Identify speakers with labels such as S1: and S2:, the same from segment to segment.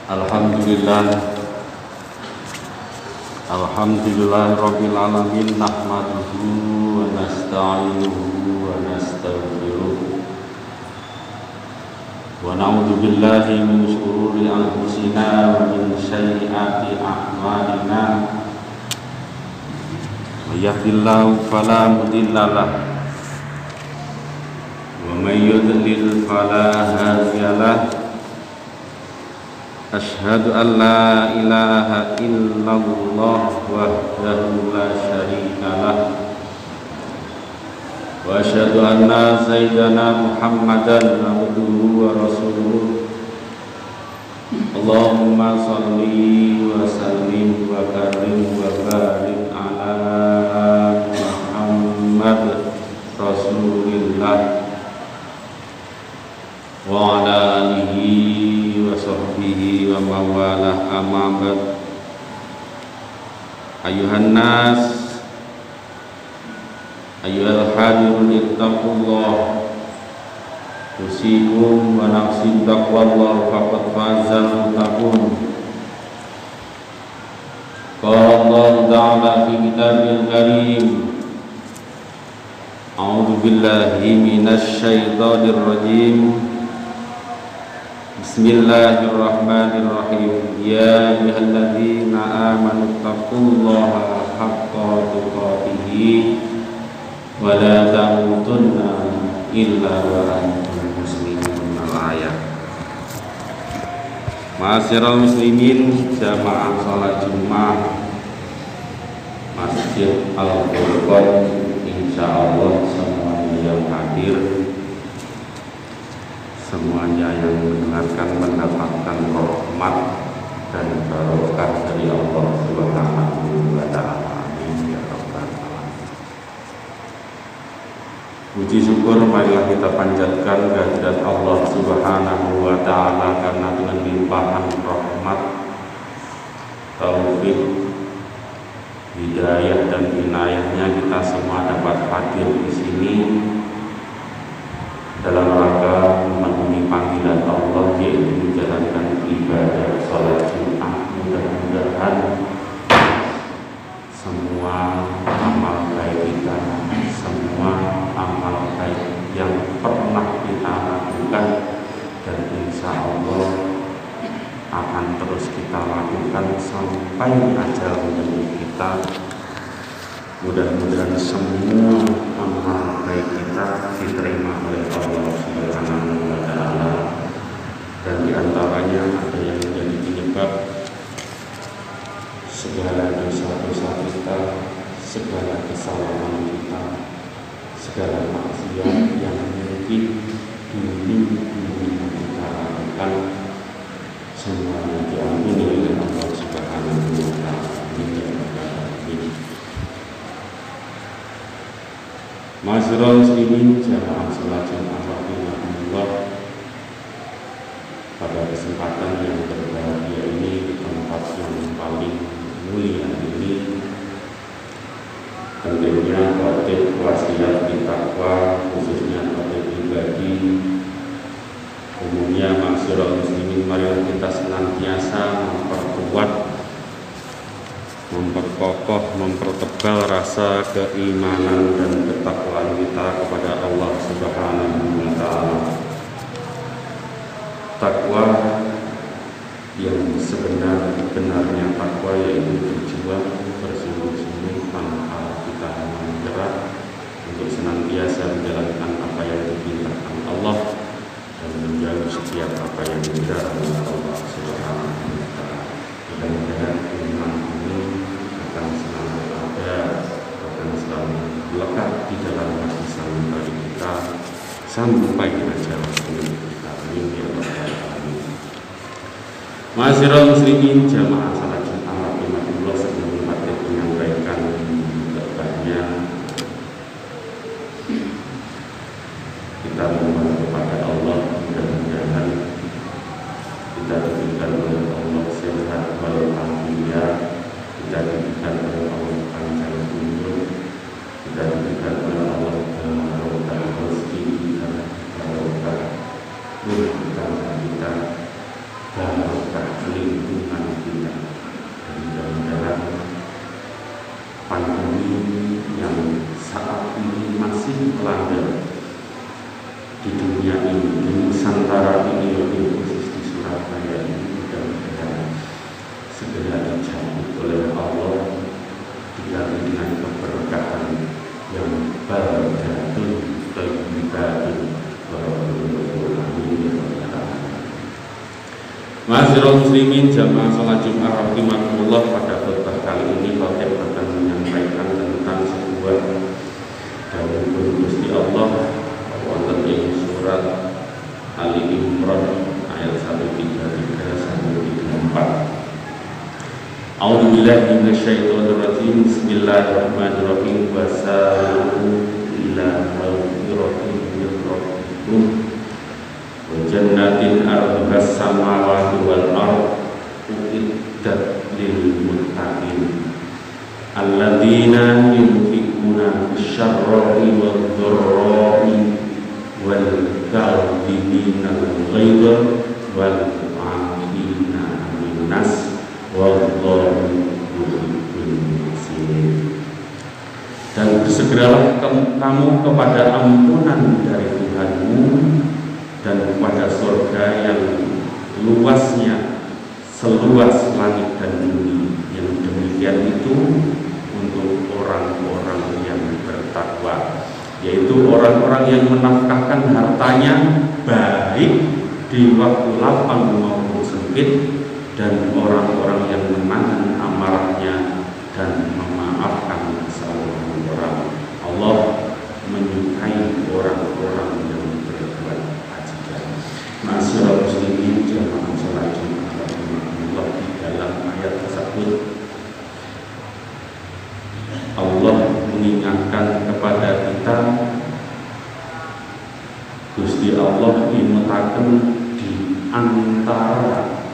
S1: Alhamdulillah Rabbil alamin nahmaduhu wa nasta'inuhu wa nastaghfiruh wa na'udzu billahi min shururi anfusina wa min sayyiati a'malina may yahdihillahu fala mudilla lahu wa may yudlil fala hadiya lahu. Asyhadu an la ilaha illallah wahdahu la syarika lah wa asyhadu anna sayyidana Muhammadan abduhu wa rasuluh. Allahumma shalli wa sallim wa karim wa barik ala Muhammad Rasulillah wa ala alihi wa sahbihi wa mawalah, amma ba'd. Ayuhan nas, ayyuhal hadirun ittaqullah, usikum wa nafsi taqwallah faqad fazal muttaqun. Qala Allah ta'ala fi kitabil karim, a'udzu billahi minasy syaithanir rajim. Bismillahirrahmanirrahim. Ya ayyuhalladzina amanu taqullaha haqqa tuqatih wa la tamutunna illa wa antum muslimun. Al-ayat. Ma'asyiral muslimin, jamaah salat Jumat Masjid Al-Furqan, insyaallah semuanya yang hadir, semuanya yang mendengarkan mendapatkan rahmat dan barokah dari Allah Subhanahu wa ta'ala. Amin ya rabbal alamin. Puji syukur marilah kita panjatkan kehadirat Allah Subhanahu wa ta'ala, karena dengan limpahan rahmat, taufik, hidayah dan inayahnya kita semua dapat hadir di sini dalam rangka memenuhi panggilan Allah, yaitu menjalankan ibadah sholat Jumat. Mudah-mudahan semua amal baik kita, semua amal baik yang pernah kita lakukan dan insya Allah akan terus kita lakukan sampai ajal menjemput kita, mudah-mudahan semua amal baik kita diterima oleh Allah Subhanahu wa ta'ala, dan diantaranya ada yang menjadi penyebab segala dosa-dosa kita, segala kesalahan kita, segala maksiat yang mungkin dulu kita lakukan, semuanya diampuni oleh Allah Subhanahu wa ta'ala. Ma'asyiral muslimin, jamaah salat Jumat rahimahumullah, pada kesempatan yang berbahagia ini, di tempat yang paling mulia ini, tentunya khotib wasiat takwa, khususnya khotib pribadi. Umumnya ma'asyiral muslimin, marilah kita senantiasa memperkuat, memperkokoh, mempertebal rasa keimanan dan ketakwaan kita kepada Allah Subhanahu wa ta'ala. Takwa yang sebenar-benarnya takwa, yaitu berjuang bersungguh-sungguh tanpa kita menyerah untuk senantiasa menjalankan apa yang diperintahkan Allah dan menjauhi setiap apa yang dilarang Allah Subhanahu wa ta'ala. Mudah-mudahan iman ini akan selalu ada, akan selalu lekat di dalam hati sanubari kita sampai ajal kita. Amin ya rabbal alamin. Ma'asyiral muslimin, jamaah salat Jumat rahimahumullah, sebelum materi menyampaikan khotbahnya, kita mohon kepada Allah, mudah-mudahan kita diberikan oleh Allah sehat walafiat, kita diberikan oleh Allah panjang umur, kita diberikan oleh Allah barokah rezeki kita, barokah rumah tangga kita, barokah yang saat ini masih melanda di dunia ini, di Nusantara ini, lebih khusus di Surabaya ini, mudah-mudahan segera dicabut oleh Allah, diganti dengan keberkahan yang barakatun thayyibatun barakallahu amin. Ma'asyiral muslimin jamaah salat Jumat rahimakumullah, pada khutbah kali ini khatib akan menyampaikan tentang sebuah dawuh Gusti Allah wonten ing surat Ali Imran ayat 133 sampai 34. A'udzu billahi minasyaitonir rajim. Bismillahirrahmanirrahim. Wasari'u ila maghfiratin min rabbikum wa jannatin arduhas samawati wal ardh uiddat lil muttaqin alladzina yunfiquna bisyarri wad dharra'i wal kadhibina al-ghaidha wal 'afina 'anil nas wallahu yuhibbul muhsinin. Dan bersegeralah kamu kepada ampunan dari Tuhanmu dan kepada surga yang luasnya seluas langit dan bumi. Yang demikian itu untuk orang-orang yang bertakwa, yaitu orang-orang yang menafkahkan hartanya baik di waktu lapang maupun sempit, dan orang-orang yang menahan amarahnya dan memaafkan kesalahan orang. Allah menyukai orang-orang yang berbuat kebajikan. Ma'asyiral muslimin jamaah salat Jumat rahimakumullah, di dalam ayat tersebut Allah mengingatkan kepada kita, Gusti Allah imutaken di antara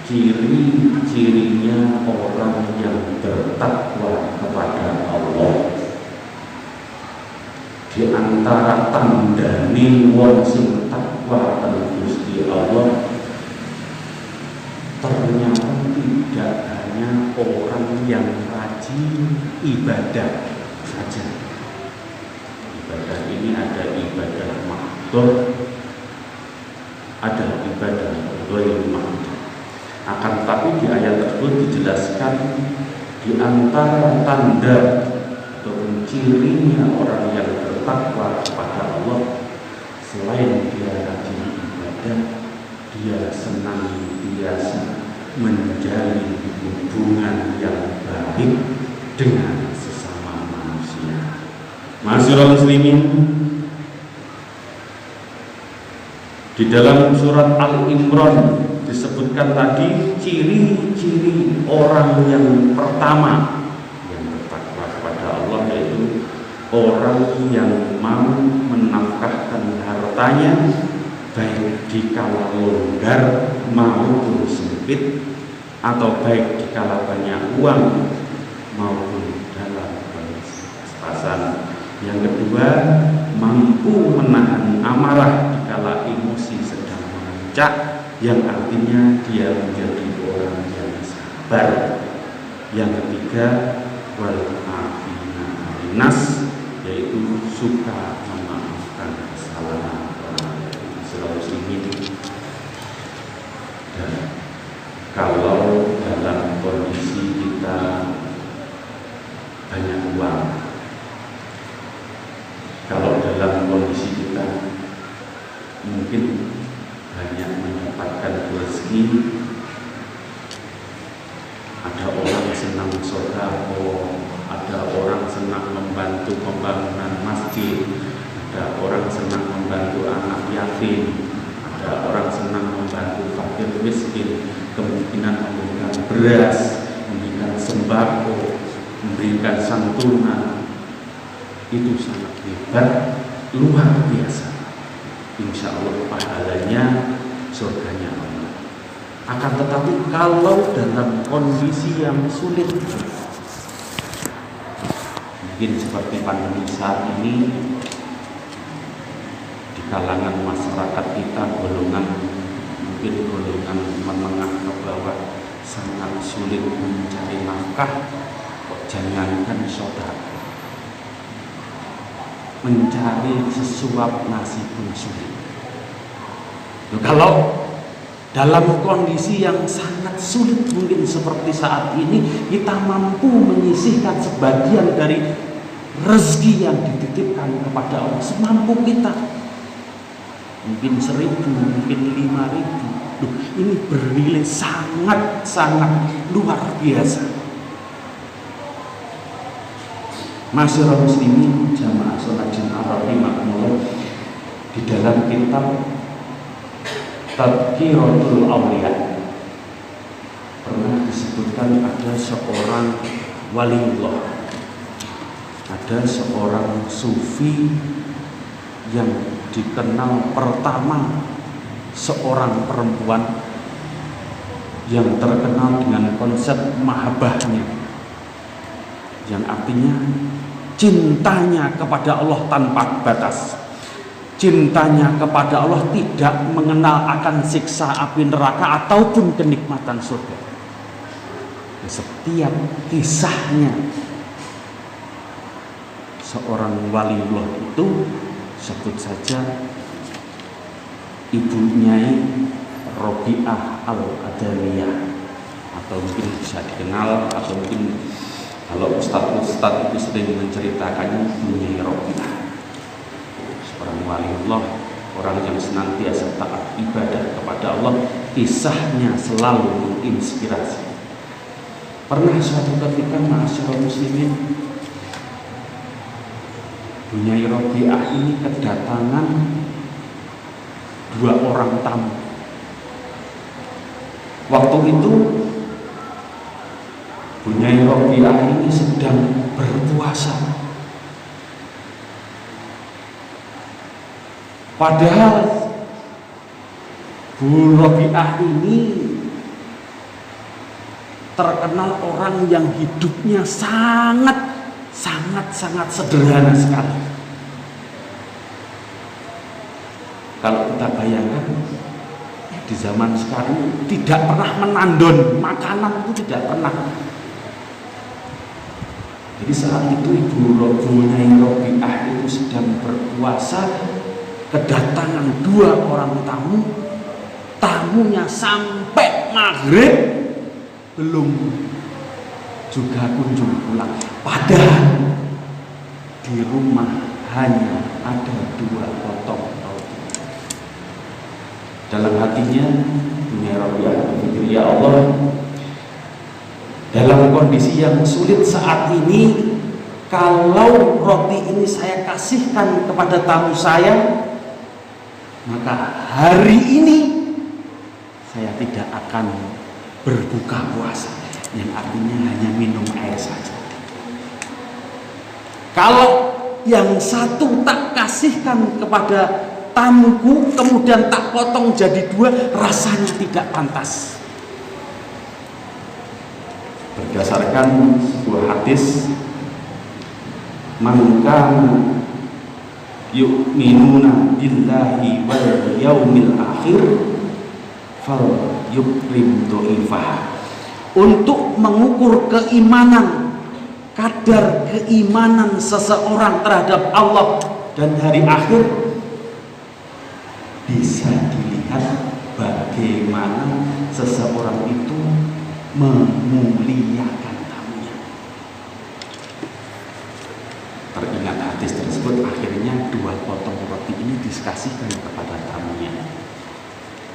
S1: ciri-cirinya orang yang bertakwa kepada Allah. Di antara tandane wong sing takwa kepada Gusti Allah, ternyata tidak hanya orang yang rajin ibadah saja. Ibadah ini ada ibadah mahdhur, ada ibadah ghair mahdhur. Akan tetapi di ayat tersebut dijelaskan di antara tanda atau cirinya orang yang bertakwa kepada Allah, selain dia rajin ibadah, dia senantiasa menjalin hubungan yang baik dengan sesama manusia. Ma'asyiral muslimin, di dalam surat Al-Imran disebutkan tadi ciri-ciri orang yang pertama yang bertakwa kepada Allah, yaitu orang yang mau menafkahkan hartanya baik di kala longgar maupun sempit, atau baik di kala banyak uang maupun dalam kondisi pas-pasan. Yang kedua, mampu menahan amarah di kala emosi sedang memuncak, yang artinya dia menjadi orang yang sabar. Yang ketiga, wal 'afina 'anil nas, yaitu suka memaafkan kesalahan orang lain. Muslimin, dan kalau dalam kondisi kita banyak uang, kalau dalam kondisi kita mungkin banyak mendapatkan rezeki, ada orang senang sedekah, ada orang senang membantu pembangunan masjid, ada orang senang membantu anak yatim, ada orang senang membantu fakir miskin, kemungkinan memberikan beras, memberikan sembako, memberikan santunan. Itu sangat hebat, luar biasa. Insya Allah pahalanya surganya Allah. Akan tetapi kalau dalam kondisi yang sulit, mungkin seperti pandemi saat ini, di kalangan masyarakat kita, mungkin golongan menengah ke bawah sangat sulit mencari nafkah, kok
S2: jangankan sedekah, mencari sesuap nasi pun sulit. Kalau dalam kondisi yang sangat sulit mungkin seperti saat ini, kita mampu menyisihkan sebagian dari rezeki yang dititipkan kepada Allah semampu kita. Mungkin 1.000, mungkin 5.000. Ini bernilai sangat luar biasa. Masyarakat muslimin jamaah salat Jumat rahimakumullah, di dalam kitab Tadhkiratul Awliya pernah disebutkan ada seorang waliullah, ada seorang sufi yang dikenal pertama, seorang perempuan yang terkenal dengan konsep mahabbahnya, yang artinya cintanya kepada Allah tanpa batas. Cintanya kepada Allah tidak mengenal akan siksa api neraka ataupun kenikmatan surga. Setiap kisahnya seorang waliullah itu, sebut saja Ibu Nyai Robiah Al-Adawiyah, atau mungkin bisa dikenal, atau mungkin kalau ustadz itu sering menceritakannya, Ibu Nyai Robiah, seorang waliullah, orang yang senantiasa taat ibadah kepada Allah. Kisahnya selalu menginspirasi. Pernah suatu ketika masyarakat muslimin, Bu Nyai Robiah ini kedatangan 2 orang tamu. Waktu itu Bu Nyai Robiah ini sedang berpuasa. Padahal Bu Robiah ini terkenal orang yang hidupnya sangat sederhana sekali. Kalau kita bayangkan di zaman sekarang, tidak pernah menandon makanan, itu tidak pernah. Jadi saat itu Ibu Nyai Robiah itu sedang berpuasa, kedatangan 2 orang tamu. Tamunya sampai maghrib belum juga kunjung pulang. Padahal di rumah hanya ada 2 potong roti. Dalam hatinya Bu Nyai Robiah berpikir, ya Allah, dalam kondisi yang sulit saat ini, kalau roti ini saya kasihkan kepada tamu saya, maka hari ini saya tidak akan berbuka puasa, yang artinya hanya minum air saja. Kalau yang satu tak kasihkan kepada tamuku, kemudian tak potong jadi 2, rasanya tidak pantas. Berdasarkan sebuah hadis, man kana yu'minuna billahi wal yaumil akhir fal yukrim do'ifah. Untuk mengukur keimanan, kadar keimanan seseorang terhadap Allah dan hari akhir, bisa dilihat bagaimana seseorang itu memuliakan tamunya. Teringat hadis tersebut, akhirnya 2 potong roti ini dikasihkan kepada tamunya.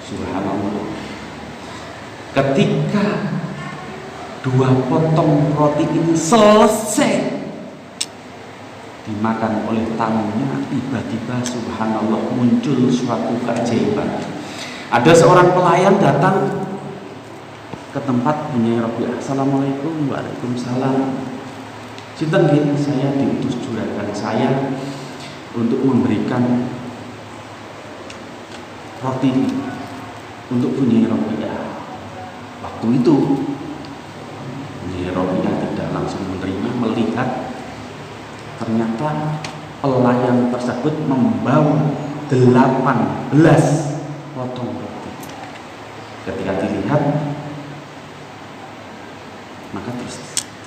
S2: Subhanallah. Ketika 2 potong roti ini selesai dimakan oleh tamunya, tiba-tiba subhanallah muncul suatu keajaiban. Ada seorang pelayan datang ke tempat Bu Nyai Robiah. Assalamualaikum. Waalaikumsalam. Sinten nggih, saya diutus juragan saya untuk memberikan roti untuk Bu Nyai Robiah. Waktu itu Bu Nyai Robiah tidak langsung menerima, melihat ternyata pelayan tersebut membawa 18 potong roti. Ketika dilihat, maka terus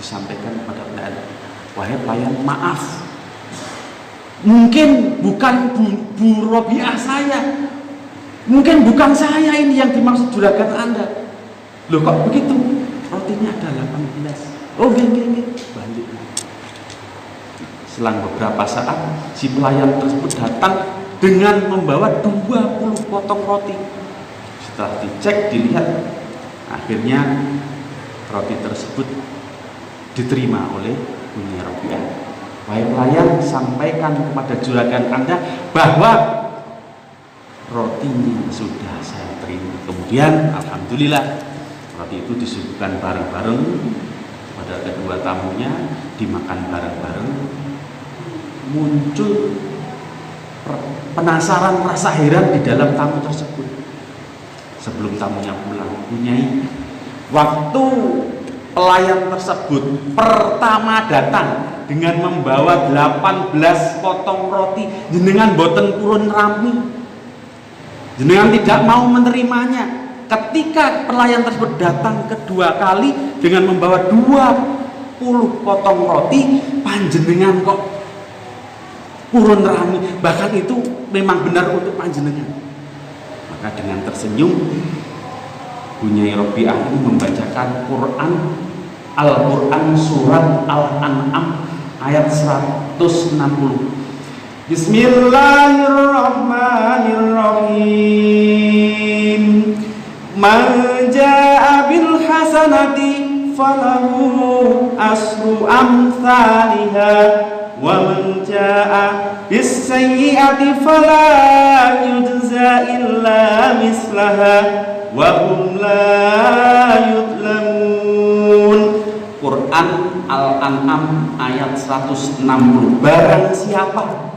S2: disampaikan kepada pelayan, wahai pelayan, maaf, mungkin bukan Bu Robiah saya, mungkin bukan saya ini yang dimaksud juragan Anda. Loh kok begitu? Rotinya ada 18. Oh gini, balik. Selang beberapa saat si pelayan tersebut datang dengan membawa 20 potong roti. Setelah dicek, dilihat, akhirnya roti tersebut diterima oleh Bunyi Robiah. Wahai pelayan, sampaikan kepada juragan Anda bahwa rotinya sudah saya terima. Kemudian alhamdulillah roti itu disuguhkan bareng-bareng pada kedua tamunya, dimakan bareng-bareng. Muncul penasaran, rasa heran di dalam tamu tersebut. Sebelum tamunya pulang, Bunyai, waktu pelayan tersebut pertama datang dengan membawa 18 potong roti, jenengan boten purun rami, jenengan tidak mau menerimanya. Ketika pelayan tersebut datang kedua kali dengan membawa 20 potong roti, panjenengan kok purun rami, bahkan itu memang benar untuk panjenengan. Maka dengan tersenyum Bunyai Robiah ini membacakan Al-Quran surat Al-An'am ayat 160. Bismillahirrahmanirrahim. Man jaa'a bil hasanati falahu asru amsalha wa man jaa'a bis sayyi'ati fala yujza illa mislaha wa hum la yudlamun. Quran Al-An'am ayat 160. Barang siapa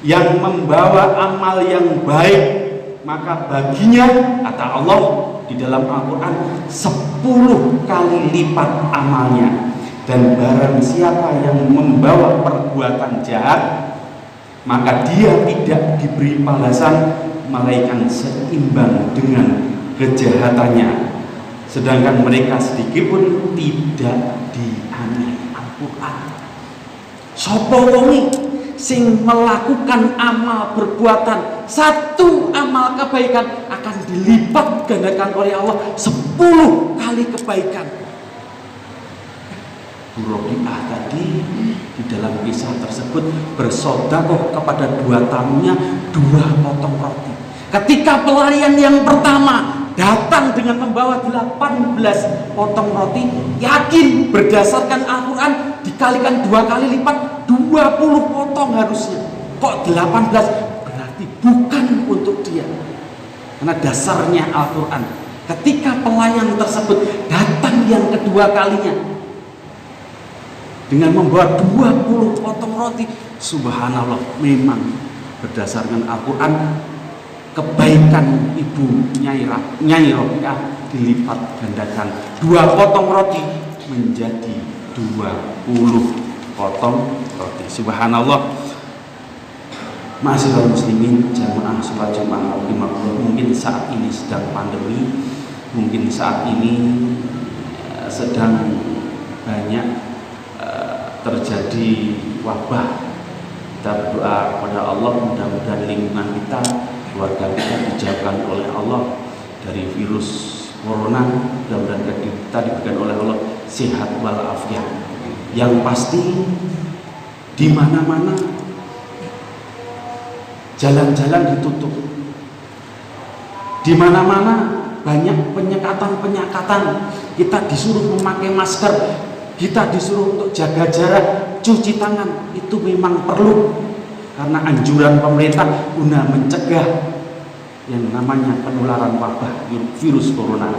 S2: yang membawa amal yang baik, maka baginya, kata Allah di dalam Al-Quran, 10 kali lipat amalnya. Dan barang siapa yang membawa perbuatan jahat, maka dia tidak diberi balasan melainkan seimbang dengan kejahatannya. Sedangkan mereka sedikit pun tidak dianiaya. Al-Quran. Sopo wongi sing melakukan amal perbuatan, satu amal kebaikan akan dilipat gandakan oleh Allah 10 kali kebaikan. Bu Robiah tadi di dalam kisah tersebut bersedekah kepada 2 tamunya 2 potong roti. Ketika pelayan yang pertama datang dengan membawa 18 potong roti, yakin berdasarkan Al-Quran dikalikan 2 kali lipat 20 potong harusnya. Kok 18? Berarti bukan untuk dia. Karena dasarnya Al-Quran. Ketika pelayan tersebut datang yang kedua kalinya dengan membawa 20 potong roti, subhanallah, memang berdasarkan Al-Quran kebaikan Ibu Nyai Robiah dilipat gandakan 2 potong roti menjadi 20 potong roti. Subhanallah. Ma'asyiral muslimin, jamaah sholat Jumat mungkin saat ini sedang pandemi, mungkin saat ini sedang banyak terjadi wabah. Kita berdoa kepada Allah, mudah-mudahan lingkungan kita, keluarga kita dijauhkan oleh Allah dari virus corona. Mudah-mudahan kita diberikan oleh Allah sehat walafiat. Yang pasti di mana-mana jalan-jalan ditutup, di mana-mana banyak penyekatan. Kita disuruh memakai masker, kita disuruh untuk jaga jarak, cuci tangan. Itu memang perlu karena anjuran pemerintah guna mencegah yang namanya penularan wabah virus corona.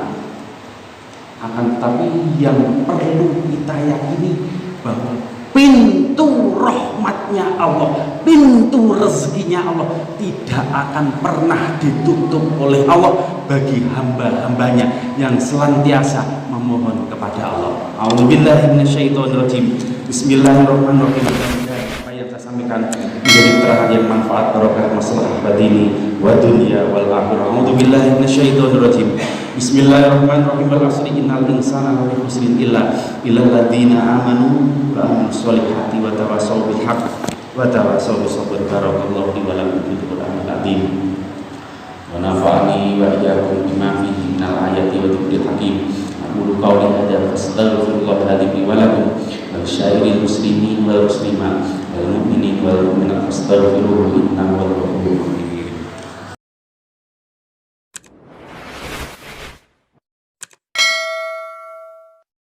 S2: Akan tetapi yang perlu kita yakini bahwa pintu rahmatnya Allah, pintu rezekinya Allah tidak akan pernah ditutup oleh Allah bagi hamba-hambanya yang senantiasa memohon kepada Allah. A'udzubillahi minasyaitonirrajim. Bismillahirrahmanirrahim. Apa yang saya sampaikan menjadi terang yang manfaat barokah masalah badini wa dunya wal akhirah. A'udzu billahi minasyaitonir rajim. Bismillahirrahmanirrahim. Wal 'asri innal insana lafi khusrin illa alladziina aamanu wa 'amilus sholihati wa tawassaw bil haqq wa tawassaw bis sabr. Barakallahu li wa lakum fil Qur'anil azim. Wa nafa'ani wa iyyakum bima fihi minal ayati wa dzikril hakim. Aqulu qawli hadza fastaghfirullaha li wa lakum wa lisa'iril muslimin wal muslimat wal mu'minin wal mu'minat fastaghfiruhu